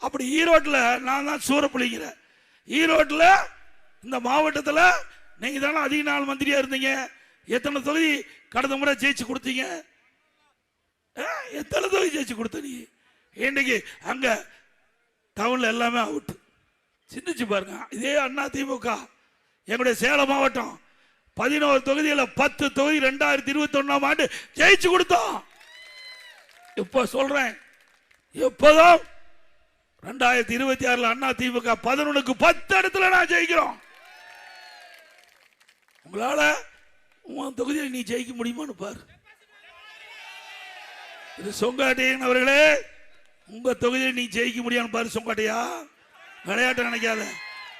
அப்படி ஈரோட்டில் நான் தான் சூரப்புலிங்கிறேன். ஈரோட்டில் இந்த மாவட்டத்தில் நீங்க தானே அதிக நாள் மந்திரியா இருந்தீங்க. எத்தனை தொகுதி கடந்த முறை ஜெயிச்சு கொடுத்தீங்க? எத்தனை தொகுதி ஜெயிச்சு கொடுத்த நீ? இன்னைக்கு அங்க டவுன்ல எல்லாமே அவுட். சிந்திச்சு பாருங்க. இதே அண்ணா திமுக எங்களுடைய சேலம் மாவட்டம் 11 தொகுதியில் 10 தொகுதி 2021ஆம் ஆண்டு ஜெயிச்சு கொடுத்தோம். இப்ப சொல்றேன், எப்போதும் 2026 அண்ணா திமுக 11க்கு 10 இடத்துல நான் ஜெயிக்கிறோம். உங்களால உன் தொகுதியில் நீ ஜெயிக்க முடியுமான்னு பாரு. இது சொங்காட்டையன் அவர்களே, உங்க தொகுதியில் நீ ஜெயிக்க முடியான்னு பாரு. சொங்காட்டையா, விளையாட்டு நினைக்காத.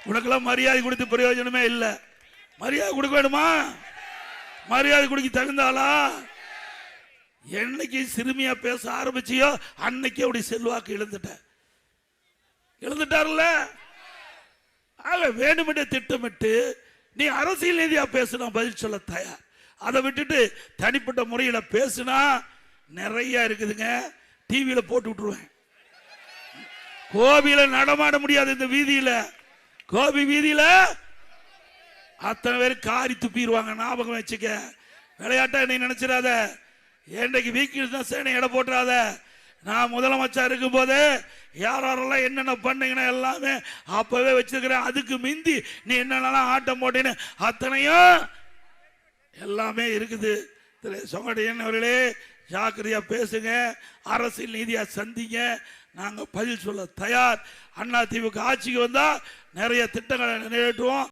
உனக்கெல்லாம் மரியாதை கொடுத்து பிரயோஜனமே இல்லை. மரியாதை கொடுக்க வேணுமா? மரியாதை கொடுக்க தகுந்தாளா? என்னைக்கு சிறுமியா பேச ஆரம்பிச்சியோ அன்னைக்கு அப்படி செல்வாக்கு இழந்துட்டார்ல. ஆக வேணுமென்றே திட்டமிட்டு நீ அரசியல் ரீதியா பேசுனா பதில் சொல்ல தயார். அதை விட்டுட்டு தனிப்பட்ட முறையில் பேசுனா நிறைய இருக்குதுங்க. டிவியில போட்டு விட்டுருவேன். கோபியில நடமாட முடியாது. இந்த வீதியில, கோபி வீதியில அத்தனை பேர் காரி துப்பிடுவாங்க. ஞாபகம் வச்சுக்க. விளையாட்டா நீ நினைச்சிடாத. என்னைக்கு வீக்கில் தான் சேனை எடை போட்டுறாத. நான் முதலமைச்சர் இருக்கும் போது யாரெல்லாம் என்னென்ன பண்ணீங்கன்னா எல்லாமே அப்பவே வச்சிருக்கிறேன். அதுக்கு மிந்தி நீ என்னென்னலாம் ஆட்டம் போட்டேன்னு அத்தனையும் எல்லாமே இருக்குது. சொங்கடையன் அவர்களே, ஜாக்கிரதையா பேசுங்க. அரசியல் நீதியா சந்திங்க. நாங்க பதில் சொல்ல தயார். அண்ணா திமுக ஆட்சிக்கு வந்தா நிறைய திட்டங்களை நிறைவேற்றுவோம்.